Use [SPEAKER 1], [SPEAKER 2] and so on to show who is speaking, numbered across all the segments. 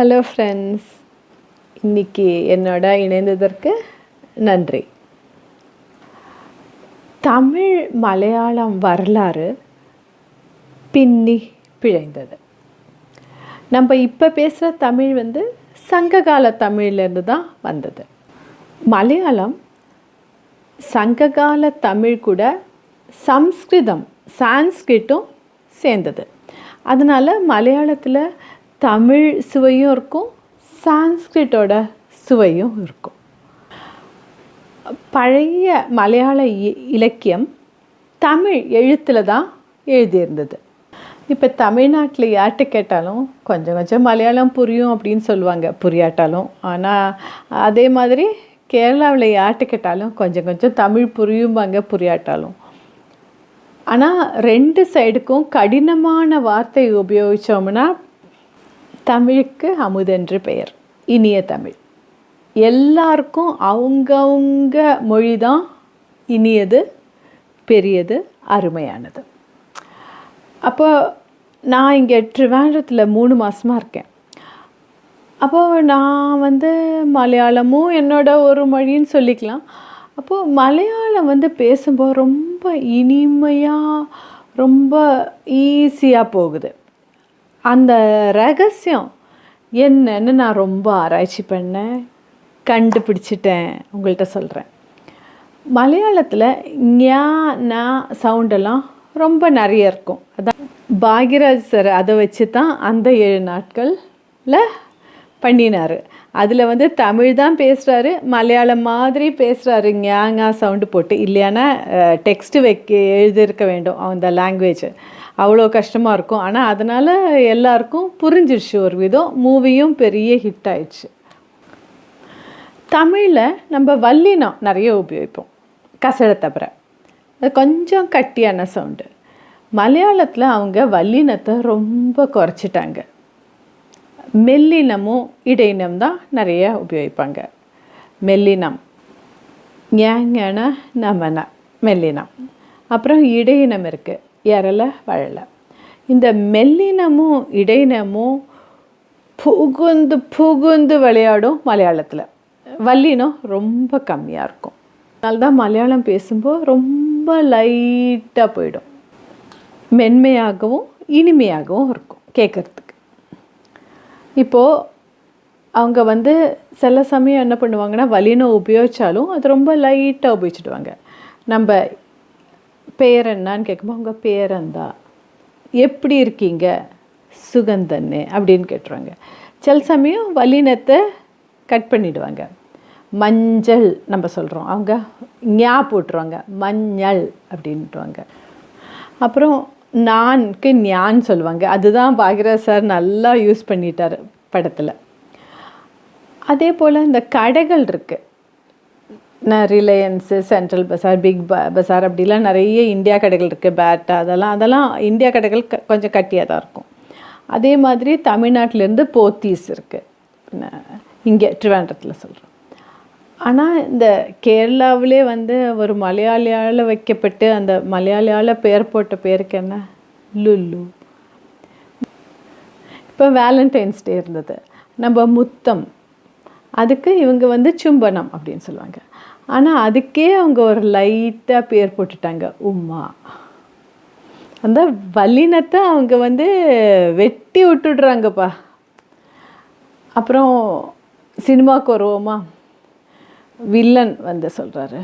[SPEAKER 1] Hello friends, இன்றைக்கி என்னோட இணைந்ததற்கு நன்றி. தமிழ் மலையாளம் வரலாறு பின்னி பிழைந்தது. நம்ம இப்போ பேசுகிற தமிழ் சங்ககால தமிழ்லேருந்து தான் வந்தது. மலையாளம் சங்ககால தமிழ் கூட சான்ஸ்கிரிட்டும் சேர்ந்தது. அதனால் மலையாளத்தில் தமிழ் சுவையும் இருக்கும், சான்ஸ்கிரிட்டோட சுவையும் இருக்கும். பழைய மலையாள இலக்கியம் தமிழ் எழுத்தில் தான் எழுதியிருந்தது. இப்போ தமிழ்நாட்டில் யார்கிட்ட கேட்டாலும் கொஞ்சம் கொஞ்சம் மலையாளம் புரியும் அப்படின்னு சொல்லுவாங்க, புரியாட்டாலும். ஆனால் அதே மாதிரி கேரளாவில் யார்கிட்ட கேட்டாலும் கொஞ்சம் கொஞ்சம் தமிழ் புரியும்பாங்க, புரியாட்டாலும். ஆனால் ரெண்டு சைடுக்கும் கடினமான வார்த்தை உபயோகித்தோம்னா தமிழுக்கு அமுதென்று பெயர், இனிய தமிழ். எல்லாருக்கும் அவங்கவுங்க மொழி தான் இனியது, பெரியது, அருமையானது. அப்போ நான் இங்கே ட்ரிவாண்ட்ரத்தில் 3 மாதமாக இருக்கேன். அப்போது நான் மலையாளமும் என்னோட ஒரு மொழின்னு சொல்லிக்கலாம். அப்போது மலையாளம் பேசும்போது ரொம்ப இனிமையாக, ரொம்ப ஈஸியாக போகுது. அந்த ரகசியம் என்னன்னு நான் ரொம்ப ஆராய்ச்சி பண்ணேன், கண்டுபிடிச்சிட்டேன், உங்கள்கிட்ட சொல்கிறேன். மலையாளத்தில் ஞா நா சவுண்டெல்லாம் ரொம்ப நிறைய இருக்கும். அதான் பாக்யராஜ் சார் அதை வச்சு தான் அந்த 7 நாட்களில் பண்ணினார். அதில் தமிழ் தான் பேசுகிறாரு, மலையாளம் மாதிரி பேசுகிறாரு, ஞாங்கா சவுண்டு போட்டு. இல்லையானா டெக்ஸ்ட்டு எழுதியிருக்க வேண்டும் அந்த லாங்குவேஜ். அவ்வளோ கஷ்டமாக இருக்கும். ஆனால் அதனால் எல்லாருக்கும் புரிஞ்சிடுச்சு ஒரு விதம். மூவியும் பெரிய ஹிட் ஆயிடுச்சு. தமிழில் நம்ம வல்லினம் நிறைய உபயோகிப்போம், கசட தவிர. அது கொஞ்சம் கட்டியான சவுண்டு. மலையாளத்தில் அவங்க வல்லினத்தை ரொம்ப குறைச்சிட்டாங்க. மெல்லினமும் இடையினம் தான் நிறைய உபயோகிப்பாங்க. மெல்லினம் ஞாங்கன நமன மெல்லினம். அப்புறம் இடையினம் இருக்குது, எரலை வழலை. இந்த மெல்லினமும் இடையினமும் புகுந்து விளையாடும் மலையாளத்தில். வல்லினம் ரொம்ப கம்மியாக இருக்கும். அதனால்தான் மலையாளம் பேசும்போது ரொம்ப லைட்டாக போயிடும், மென்மையாகவும் இனிமையாகவும் இருக்கும் கேட்குறதுக்கு. இப்போது அவங்க சில சமயம் என்ன பண்ணுவாங்கன்னா, வல்லினம் உபயோகித்தாலும் அது ரொம்ப லைட்டாக உபயோகிச்சுடுவாங்க. நம்ம பேர் என்னான்னு கேட்கும்போது அவங்க பேரந்தா, எப்படி இருக்கீங்க, சுகந்தன்னு அப்படின்னு கேட்டுருவாங்க. சில சமயம் வல்லினத்தை கட் பண்ணிவிடுவாங்க. மஞ்சள் நம்ம சொல்கிறோம், அவங்க ஞா போட்டுருவாங்க, மஞ்சள் அப்படின்ட்டுவாங்க. அப்புறம் நான்க்கு ஞான்னு சொல்லுவாங்க. அதுதான் பாக்யராஜ் சார் நல்லா யூஸ் பண்ணிட்டார் படத்தில். அதே போல் இந்த கடைகள் இருக்குது, ரிலையன்ஸு, சென்ட்ரல் பஸார், பிக் பஸார், அப்படிலாம் நிறைய இந்தியா கடைகள் இருக்குது. பேட்டா, அதெல்லாம் இந்தியா கடைகள் கொஞ்சம் கட்டியாக தான் இருக்கும். அதே மாதிரி தமிழ்நாட்டிலேருந்து போத்தீஸ் இருக்குது, இங்கே ட்ரிவாண்ட்ரத்தில் சொல்கிறோம். ஆனால் இந்த கேரளாவிலே ஒரு மலையாளியால் வைக்கப்பட்டு அந்த மலையாளியால் பெயர் போட்ட பேருக்கு என்ன, லுல்லு. இப்போ வேலண்டைன்ஸ் டே இருந்தது, நம்ம முத்தம், அதுக்கு இவங்க சும்பனம் அப்படின்னு சொல்லுவாங்க. ஆனால் அதுக்கே அவங்க ஒரு லைட்டாக பேர் போட்டுட்டாங்க, உமா. அந்த வல்லினத்தை அவங்க வெட்டி விட்டுடுறாங்கப்பா. அப்புறம் சினிமாவுக்கு வருவோமா, வில்லன் சொல்கிறாரு,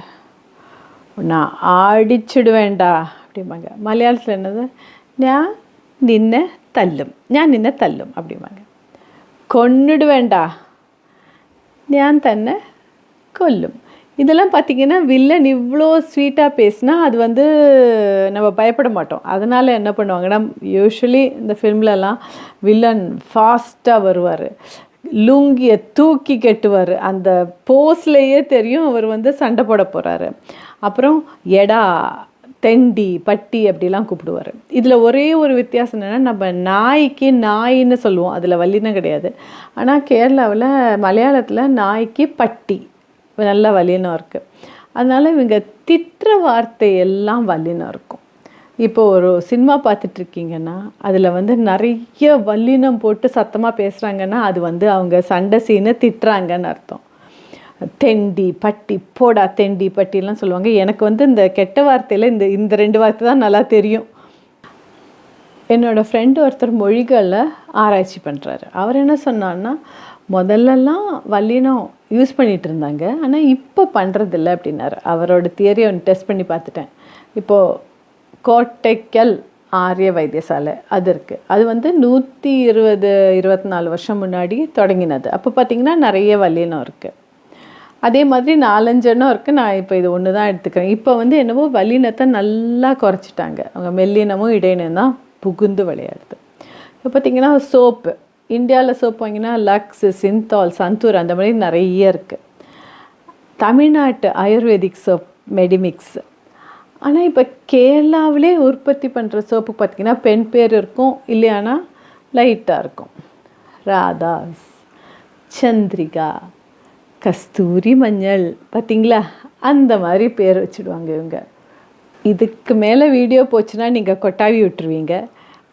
[SPEAKER 1] நான் அடிச்சுடுவேண்டா அப்படிம்பாங்க. மலையாளத்தில் என்னது, நான் நின்ன தள்ளும் அப்படிம்பாங்க. கொன்னுடுவேண்டா, நான் தன்னை கொல்லும். இதெல்லாம் பார்த்திங்கன்னா வில்லன் இவ்வளோ ஸ்வீட்டாக பேசினா அது நம்ம பயப்பட மாட்டோம். அதனால் என்ன பண்ணுவாங்கன்னா, யூஸ்வலி இந்த ஃபிலிம்லலாம் வில்லன் ஃபாஸ்ட்டாக வருவார், லுங்கியை தூக்கி கட்டுவார். அந்த போஸ்லேயே தெரியும் அவர் சண்டை போட போகிறாரு. அப்புறம் எடா, தெண்டி, பட்டி அப்படிலாம் கூப்பிடுவார். இதில் ஒரே ஒரு வித்தியாசம் என்னென்னா, நம்ம நாய்க்கு நாயின்னு சொல்லுவோம், அதில் வல்லினம் கிடையாது. ஆனால் கேரளாவில் மலையாளத்தில் நாய்க்கு பட்டி நல்ல வல்லினம் இருக்குது. அதனால் இவங்க திட்டுற வார்த்தையெல்லாம் வல்லினம் இருக்கும். இப்போ ஒரு சினிமா பார்த்துட்ருக்கீங்கன்னா அதில் வந்து நிறைய வல்லினம் போட்டு சத்தமாக பேசுகிறாங்கன்னா அது வந்து அவங்க சண்டை சீனை திட்டுறாங்கன்னு அர்த்தம். தெண்டி பட்டி போடா தெண்டி பட்டிலாம் சொல்லுவாங்க. எனக்கு வந்து இந்த கெட்ட வார்த்தையில் இந்த 2 வார்த்தை தான் நல்லா தெரியும். என்னோடய ஃப்ரெண்டு ஒருத்தர் மொழிகளில் ஆராய்ச்சி பண்ணுறாரு. அவர் என்ன சொன்னார்னா, முதல்லலாம் வல்லினம் யூஸ் பண்ணிகிட்டு இருந்தாங்க, ஆனால் இப்போ பண்ணுறதில்ல அப்படின்னாரு. அவரோட தியரியை ஒன்று டெஸ்ட் பண்ணி பார்த்துட்டேன். இப்போது கோட்டைக்கல் ஆரிய வைத்தியசாலை அது இருக்குது. அது வந்து 124 வருஷம் முன்னாடி தொடங்கினது. அப்போ பார்த்திங்கன்னா நிறைய வல்லினம் இருக்குது. அதே மாதிரி 4-5 எண்ணம் இருக்குது. நான் இப்போ இது ஒன்று தான் எடுத்துக்கிறேன். இப்போ வந்து என்னவோ வல்லினத்தை நல்லா குறைச்சிட்டாங்க. அவங்க மெல்லினமும் இடையினம் தான் புகுந்து விளையாடுது. இப்போ பார்த்திங்கன்னா சோப்பு, இந்தியாவில் சோப்பு வாங்கினா லக்ஸ், சிந்தால், சந்தூர் அந்த மாதிரி நிறைய இருக்குது. தமிழ்நாட்டு ஆயுர்வேதிக் சோப் மெடிமிக்ஸ். ஆனால் இப்போ கேரளாவிலே உற்பத்தி பண்ணுற சோப்பு பார்த்திங்கன்னா பெண் பேர் இருக்கும், இல்லையானா லைட்டாக இருக்கும். ராதாஸ், சந்திரிகா, கஸ்தூரி மஞ்சள் பார்த்திங்களா, அந்த மாதிரி பேர் வச்சுடுவாங்க இவங்க. இதுக்கு மேலே வீடியோ போச்சுன்னா நீங்கள் கொட்டாவி விட்டுருவீங்க.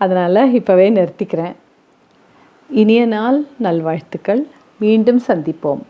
[SPEAKER 1] அதனால் இப்போவே நிறுத்திக்கிறேன். இனிய நாள் நல்வாழ்த்துக்கள். மீண்டும் சந்திப்போம்.